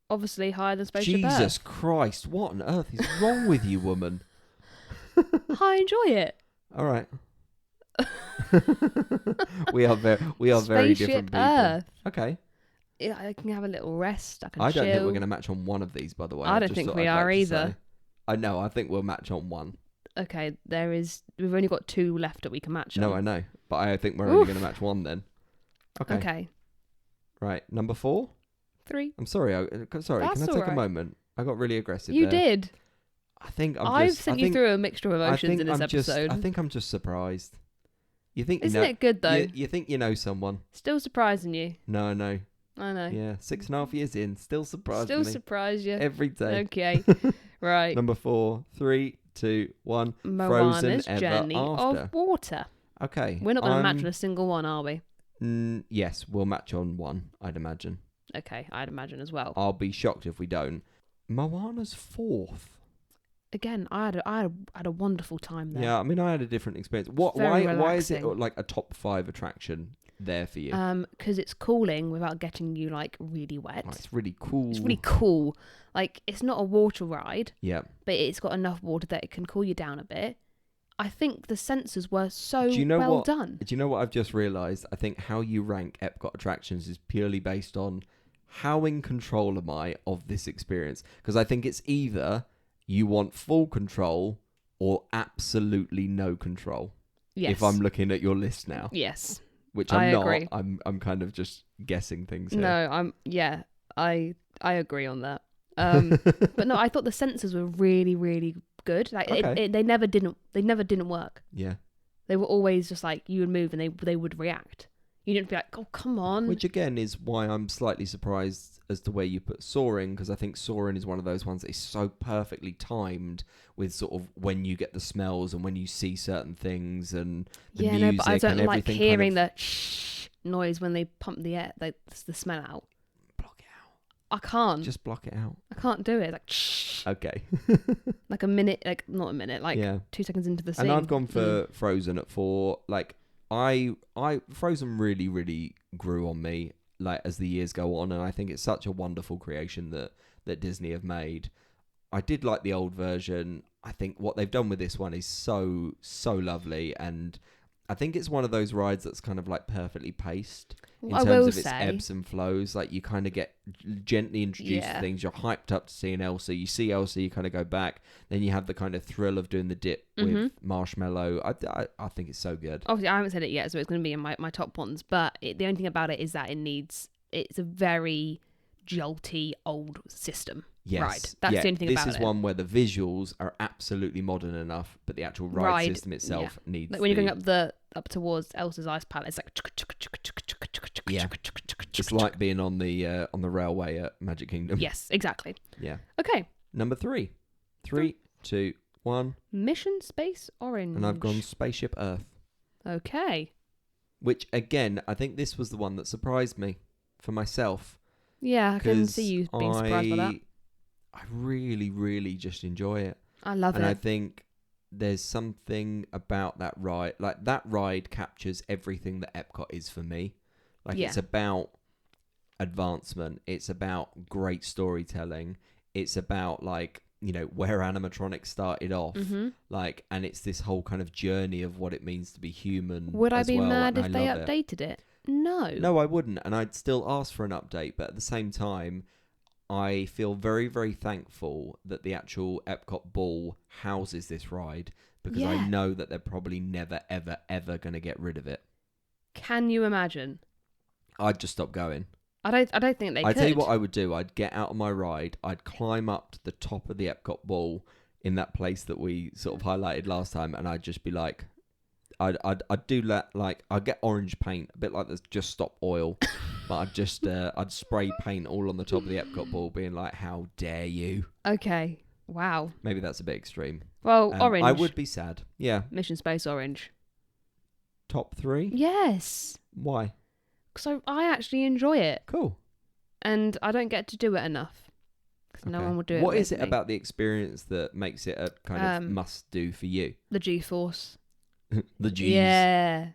Obviously higher than Spaceship Earth. Jesus Christ, what on earth is wrong with you, woman? I enjoy it. All right. we are very different people. Earth. Okay. Yeah, I can have a little rest. I can I chill. don't think we're going to match on one of these, by the way. I don't think we are either. I know. I think we'll match on one. Okay, we've only got 2 left that we can match on. No, I know. But I think we're only going to match one then. Okay. Right. Number 4? 3. I'm sorry. Sorry. That's Can I take alright. a moment? I got really aggressive You there. did. I've sent you through a mixture of emotions in this episode. I think I'm just surprised. You think Isn't it good though? You think you know someone. Still surprising you. No, I know. I know. Yeah, 6.5 years in, still surprised me. Still surprise you. Every day. Okay. Right. Number 4, 3, 2, 1. Moana's Frozen Ever Journey After. of Water. Okay. We're not going to match on a single one, are we? Yes, we'll match on one, I'd imagine. Okay, I'd imagine as well. I'll be shocked if we don't. Moana's 4th. Again, I had a wonderful time there. Yeah, I mean, I had a different experience. Why is it like a top 5 attraction there for you? Because it's cooling without getting you like really wet. Oh, it's really cool. It's really cool. Like, it's not a water ride. Yeah. But it's got enough water that it can cool you down a bit. I think the sensors were so done. Do you know what I've just realised? I think how you rank Epcot attractions is purely based on how in control am I of this experience. Because I think it's either you want full control or absolutely no control. Yes. If I'm looking at your list now. Yes. Which I'm not. Agree. I'm kind of just guessing things here. No, I agree on that. But no, I thought the sensors were really, really good. Like, okay. they never didn't work. Yeah. They were always just like, you would move and they would react. You didn't be like, oh, come on. Which again is why I'm slightly surprised as to where you put Soaring, because I think Soaring is one of those ones that is so perfectly timed with sort of when you get the smells and when you see certain things and the music. Yeah, no, but I don't like hearing the shh noise when they pump the air, the smell out. Block it out. I can't. Just block it out. I can't do it. Like, shh. Okay. Like a minute, like not a minute, like 2 seconds into the scene. And I've gone for Frozen at 4. Like, Frozen really, really grew on me like as the years go on, and I think it's such a wonderful creation that Disney have made. I did like the old version. I think what they've done with this one is so lovely, and I think it's one of those rides that's kind of like perfectly paced in terms of its ebbs and flows. Like, you kind of get gently introduced to things. You're hyped up to seeing Elsa. You see Elsa, you kind of go back. Then you have the kind of thrill of doing the dip with Marshmallow. I think it's so good. Obviously, I haven't said it yet, so it's going to be in my top ones. But the only thing about it is that it's a very jolty old system. Yes. Ride. That's the only thing about it. This is one where the visuals are absolutely modern enough, but the actual ride system itself needs. Like when you're going up towards Elsa's Ice Palace, it's like it's like being on the railway at Magic Kingdom. Yes, exactly. Yeah. Okay. Number 3. 3, 2, 1. Mission Space Orange. And I've gone Spaceship Earth. Okay. Which again, I think this was the one that surprised me for myself. Yeah, I can see you being surprised by that. I really, really just enjoy it. I love it. And I think there's something about that ride. Like, that ride captures everything that Epcot is for me. Like, it's about advancement. It's about great storytelling. It's about, like, you know, where animatronics started off. Like, and it's this whole kind of journey of what it means to be human. Would I be mad if they updated it? No. No, I wouldn't. And I'd still ask for an update. But at the same time, I feel very, very thankful that the actual Epcot Ball houses this ride, because I know that they're probably never, ever, ever going to get rid of it. Can you imagine? I'd just stop going. I don't think they could. I tell you what I would do. I'd get out of my ride. I'd climb up to the top of the Epcot Ball in that place that we sort of highlighted last time, and I'd just be like, I'd do that. Like, I'd get orange paint, a bit like the Just Stop oil, but I'd just I'd spray paint all on the top of the Epcot Ball, being like, "How dare you?" Okay. Wow. Maybe that's a bit extreme. Well, orange. I would be sad. Yeah. Mission Space Orange. Top 3? Yes. Why? Because I actually enjoy it. Cool. And I don't get to do it enough. Because no one will do it. What is it about the experience that makes it a kind of must-do for you? The G-force. The G's. Yeah.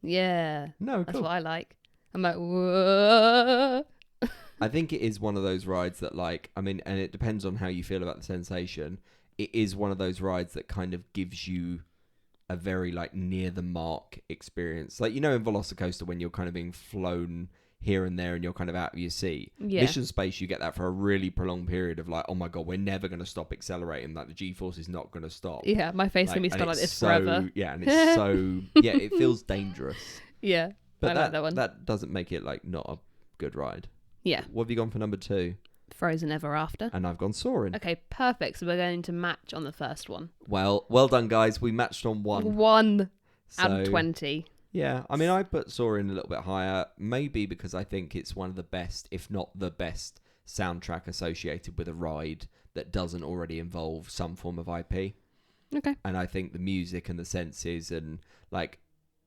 Yeah. No, cool. That's what I like. I'm like, whoa. I think it is one of those rides that, like, I mean, and it depends on how you feel about the sensation. It is one of those rides that kind of gives you a very, like, near the mark experience. Like, you know, in Velocicoaster, when you're kind of being flown here and there and you're kind of out of your seat. Yeah. Mission Space, you get that for a really prolonged period of like, oh my God, we're never going to stop accelerating. Like, the G-force is not going to stop. Yeah, my face can be stuck like this forever. Yeah, and it's so, yeah, it feels dangerous. Yeah, but I like that one. That doesn't make it, like, not a good ride. Yeah. What have you gone for number 2? Frozen Ever After. And I've gone Soarin'. Okay, perfect. So we're going to match on the first one. Well done, guys. We matched on 1. 1 out of 20. Yeah, I mean, I put Soarin' a little bit higher, maybe because I think it's one of the best, if not the best, soundtrack associated with a ride that doesn't already involve some form of IP. Okay. And I think the music and the senses and, like,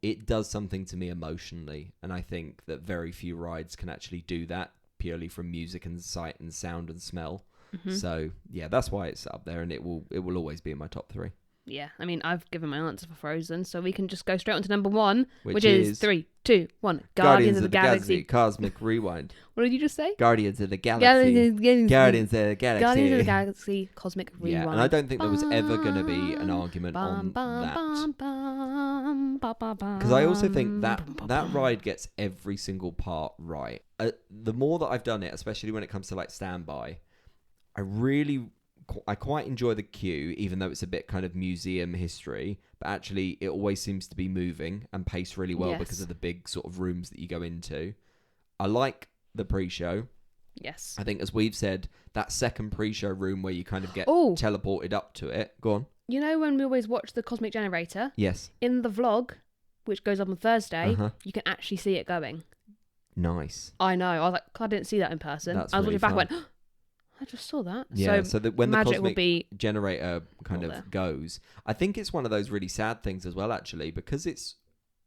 it does something to me emotionally. And I think that very few rides can actually do that purely from music and sight and sound and smell. Mm-hmm. So yeah, that's why it's up there, and it will always be in my top 3. Yeah, I mean, I've given my answer for Frozen, so we can just go straight on to number 1, which is is 3, 2, 1. Guardians of the Galaxy Cosmic Rewind. What did you just say? Guardians of the Galaxy. Guardians of the Galaxy. Guardians of the Galaxy Cosmic Rewind. Yeah, and I don't think there was ever going to be an argument on that. Because I also think that ride gets every single part right. The more that I've done it, especially when it comes to like Standby, I quite enjoy the queue, even though it's a bit kind of museum history, but actually it always seems to be moving and paced really well because of the big sort of rooms that you go into. I like the pre-show. Yes. I think, as we've said, that second pre-show room where you kind of get teleported up to it. Go on. You know when we always watch the Cosmic Generator? Yes. In the vlog, which goes up on Thursday, you can actually see it going. Nice. I know. I was like, I didn't see that in person. That's I was really watching back fun. and went, I just saw that. Yeah, so that when the magic Cosmic will be Generator kind of goes, I think it's one of those really sad things as well, actually, because it's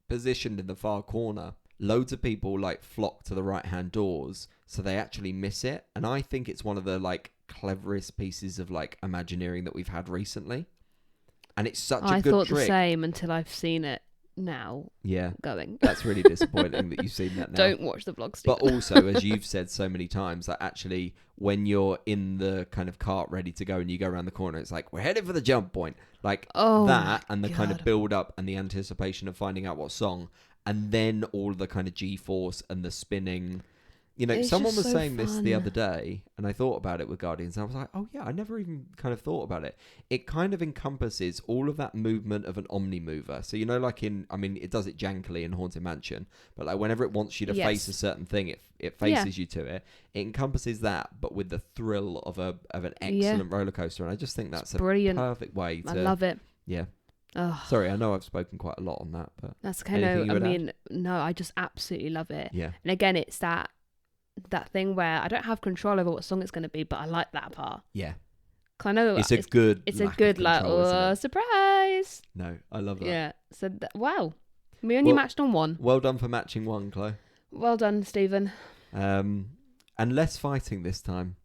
positioned in the far corner. Loads of people like flock to the right-hand doors, so they actually miss it. And I think it's one of the like cleverest pieces of like Imagineering that we've had recently. And it's such a good trick. I thought the same until I've seen it now. Yeah, going. That's really disappointing that you've seen that now. Don't watch the vlog, Stephen. But also, as you've said so many times, that actually when you're in the kind of cart ready to go and you go around the corner, it's like, we're headed for the jump point. Like that and the kind of build up and the anticipation of finding out what song, and then all the kind of G-force and the spinning. You know, it's someone was so saying fun. this the other day, and I thought about it with Guardians, and I was like, oh yeah, I never even kind of thought about it. It kind of encompasses all of that movement of an omni-mover. So, you know, like it does it jankily in Haunted Mansion, but like whenever it wants you to face a certain thing, it faces you to it. It encompasses that, but with the thrill of an excellent roller coaster, and I just think that's a brilliant. Perfect way to... I love it. Yeah. Oh. Sorry, I know I've spoken quite a lot on that, but... That's kind of... no, I just absolutely love it. Yeah. And again, it's that thing where I don't have control over what song it's going to be, but I like that part. Yeah. Cause I know it's a good surprise. No, I love that. Yeah. So wow, we only matched on one. Well done for matching one, Chloe. Well done, Stephen. And less fighting this time.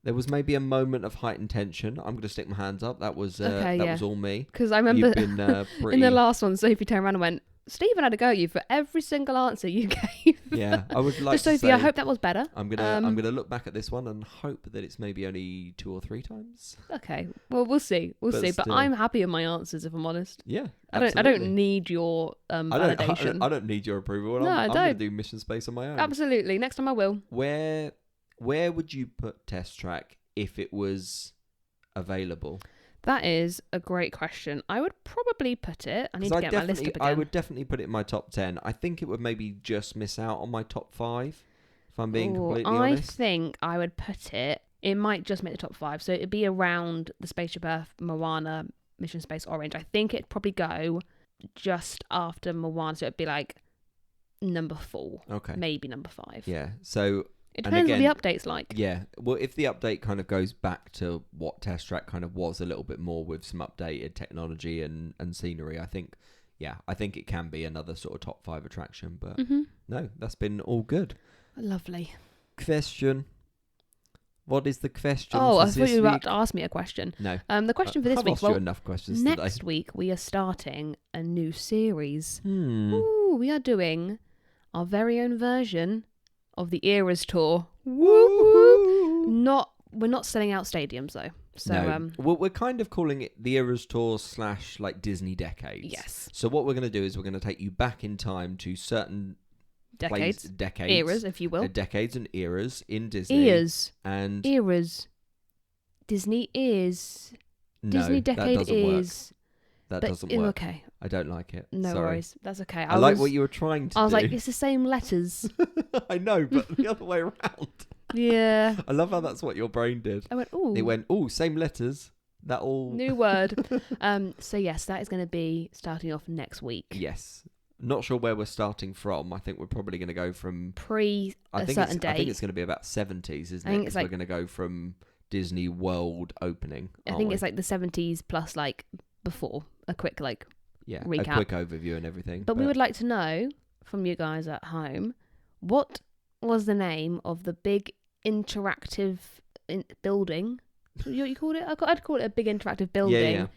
There was maybe a moment of heightened tension. I'm going to stick my hands up. That was was all me. Because I remember You've been, pretty... in the last one, Sophie turned around and went, Stephen had a go at you for every single answer you gave. Yeah, I would like Sophie, to say, I hope that was better. I'm gonna look back at this one and hope that it's maybe only 2 or 3 times. Okay, well we'll see. But I'm happy with my answers, if I'm honest. Yeah, absolutely. I don't need your validation. I don't need your approval. No, I'm going to do Mission Space on my own. Absolutely. Next time I will. Where would you put Test Track if it was available? That is a great question. I would probably put it... I need to get my list up again. I would definitely put it in my top 10. I think it would maybe just miss out on my top 5, if I'm being completely honest. I think I would put it... It might just make the top 5. So it'd be around the Spaceship Earth, Moana, Mission Space Orange. I think it'd probably go just after Moana. So it'd be like number 4. Okay. Maybe number 5. Yeah. So... It depends what the update's like. Yeah. Well, if the update kind of goes back to what Test Track kind of was a little bit more with some updated technology and scenery, I think it can be another sort of top 5 attraction. But no, that's been all good. Lovely. Question. What is the question? Oh, I thought you were about to ask me a question. No. The question for this week. I've asked you enough questions today. Next week we are starting a new series. Ooh, we are doing our very own version of the Eras Tour. Woo! We're not selling out stadiums though. So no. Well, we're kind of calling it the Eras Tour / like Disney Decades. Yes. So what we're going to do is we're going to take you back in time to certain decades, eras, if you will. Decades and eras in Disney. Eras. And eras. Disney is. No, Disney Decade is. That doesn't work. Okay. I don't like it. No Sorry. worries. That's okay. I like what you were trying to do. I was like, it's the same letters. I know, but the other way around. Yeah. I love how that's what your brain did. I went, ooh. It went, ooh, same letters. That all... New word. So yes, that is going to be starting off next week. Yes. Not sure where we're starting from. I think we're probably going to go from... certain date. I think it's going to be about 70s, isn't it? Because we're going to go from Disney World opening. I think it's like the 70s plus like before. A quick recap. A quick overview and everything. But we would like to know from you guys at home, what was the name of the big interactive building? You called it? I'd call it a big interactive building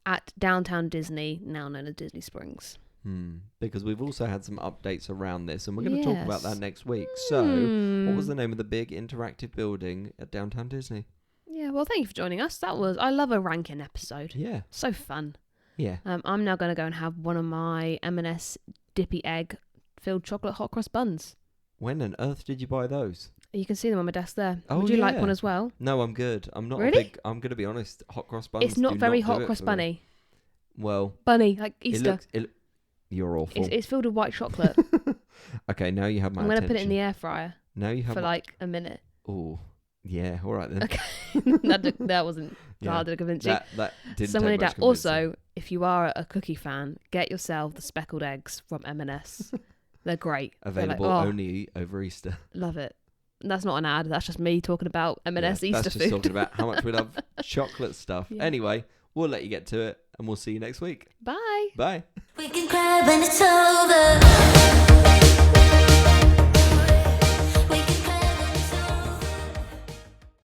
at downtown Disney, now known as Disney Springs. Because we've also had some updates around this, and we're going to talk about that next week. So, what was the name of the big interactive building at downtown Disney? Yeah, well, thank you for joining us. I love a ranking episode. Yeah. So fun. Yeah. I'm now going to go and have one of my M&S dippy egg filled chocolate hot cross buns. When on earth did you buy those? You can see them on my desk there. Oh, Would you like one as well? No, I'm good. I'm not really? I'm going to be honest, hot cross buns. It's not very hot cross bunny. Well. Bunny, like Easter. You're awful. It's filled with white chocolate. Okay, now you have my I'm attention. going to put it in the air fryer. Now you have for like a minute. Oh, yeah. All right then. Okay. that wasn't hard to convince you. That didn't so I'm take much convincing. Also, if you are a cookie fan, get yourself the speckled eggs from M&S. They're great. Available only over Easter. Love it. That's not an ad. That's just me talking about M&S Easter that's just food. talking about how much we love chocolate stuff. Yeah. Anyway, we'll let you get to it, and we'll see you next week. Bye. Bye. We can cry when it's over.